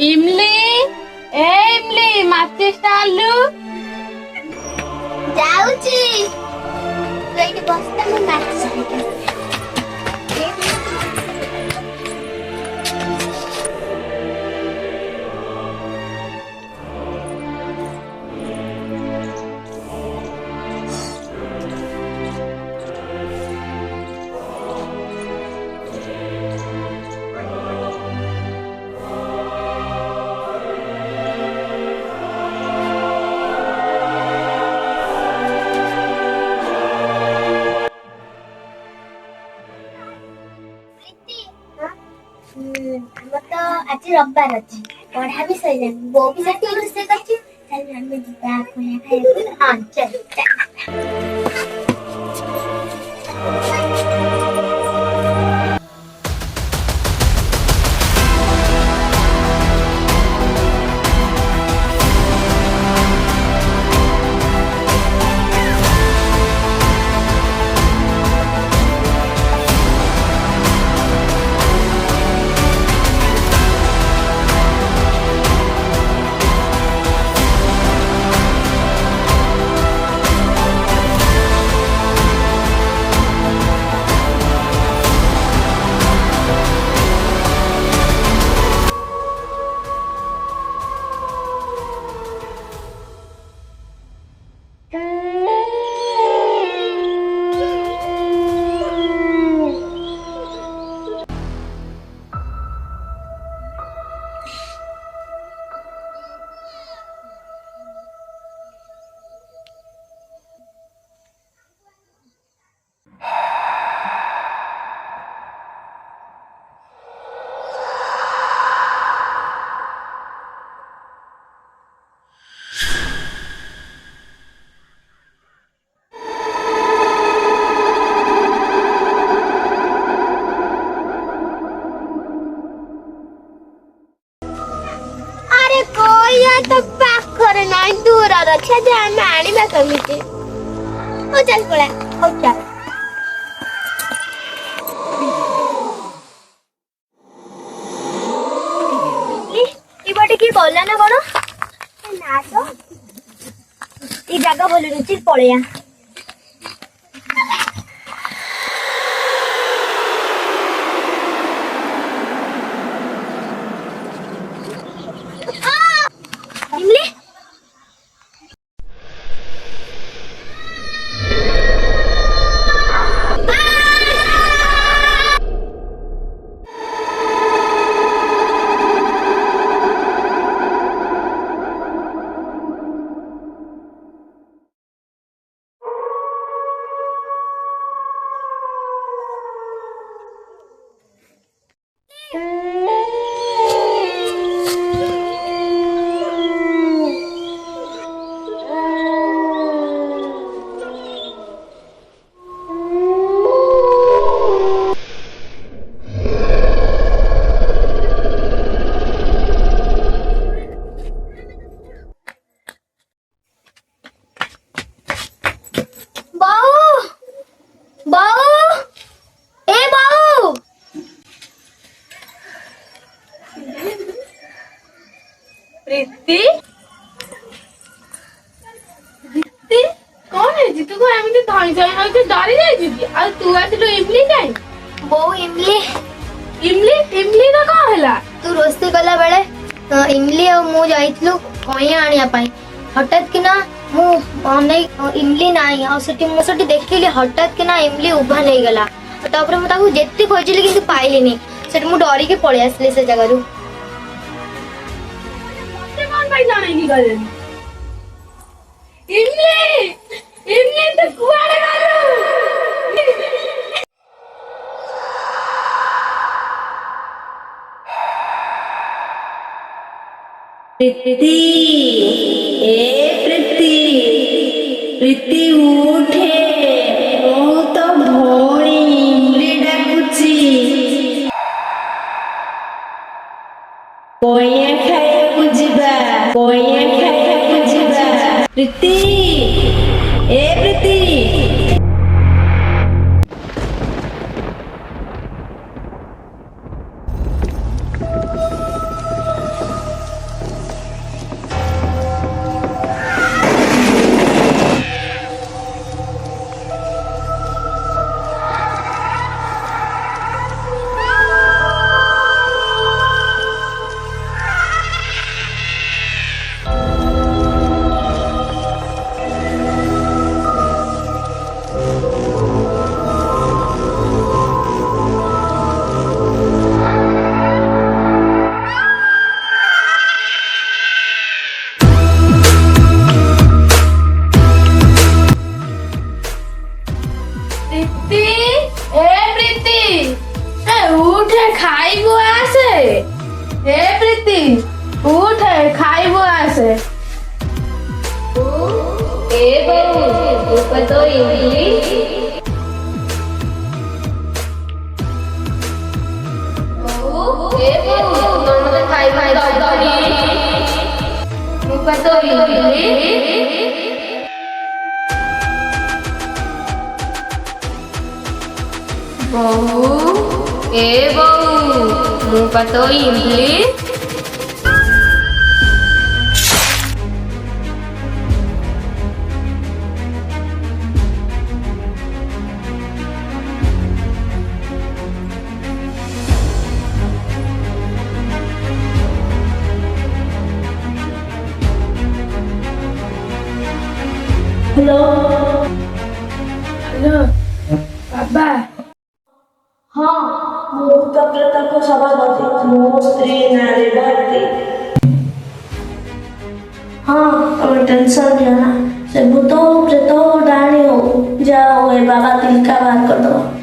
ইমলি, এ ইমলি, মাচিসটা আনলু। যাଉଛି ତୁ ଏଇଠି ବସିଥା ମୁଁ ମାଛ ଧରିକି ଆମର ତ ଆଜି ରବିବାର ଅଛି ପଢା ବି ସରିଲାଣି ବୋଉ ବି ସେଠି ରୋଷେଇ କରିଛି ଚାଲ ଆମେ ଯିବା ଖାଇବାକୁ ହଁ ଚାଲ ଆରେ କୋଇଆ ତ ପାଖରେ ନାଇଁ ଦୂରରେ ଅଛି ଯେ ଆମେ ଆଣିବା କେମିତି ହଉ ଚାଲ ପଳା ହଉ ଚାଲ ଏଇବାଟେ କି ଗଲା ନା କଣ ନା ତ ଏଇ ଜାଗା ଭଲ ନୁଚି ପଳେୟା प्रीति प्रीति कौन है जी तू को एमती धई धई होई डरी जाई जी आ तू आसिलो इमली काई बो इमली इमली इमली ना का हला तू रोस्ते कला बेले इमली और मु जाइतलु कइया आनिया पाई हठात कि ना मु नहीं इमली नाही आ सेठी मु सेठी देखिली हठात कि ना इमली उभा नहीं गला तापर मु ताकू जेत्ती खोजिली किंतु पाइली नहीं सेठी मु डरी के पळे आसले से जगह रु भाई जाने की गले इमली इमली तो कुआरे गालो प्रीति ए प्रीति प्रीति उठे ओ तो भोणी इमली डाकुची कोइया खाइयाकु जिबा कोइया खाइयाकु जिबा प्रीति ए प्रीति प्रीति उठ खाइबो आसे ए बहू ऊपर तो इंग्लिश ए बहू नमस्ते खाई खाई ऊपर तो इंग्लिश बहू ए बहू मुंह पर तो इंग्लिश हेलो हेलो बाबा हाँ ମୁଁ ଚକ୍ରତାକୁ ସଭାପତି ମୋ ସ୍ତ୍ରୀ ନାଁରେ ଭର୍ତ୍ତି ହଁ ତମେ ଟେନସନ୍ ନିଅ ନା ସେ ଭୂତ ପ୍ରେତ ଡାହାଣୀ ହଉ ଯାହା ହଉ ଏ ବାବା ତିଲକା ବାହାର କରିଦବ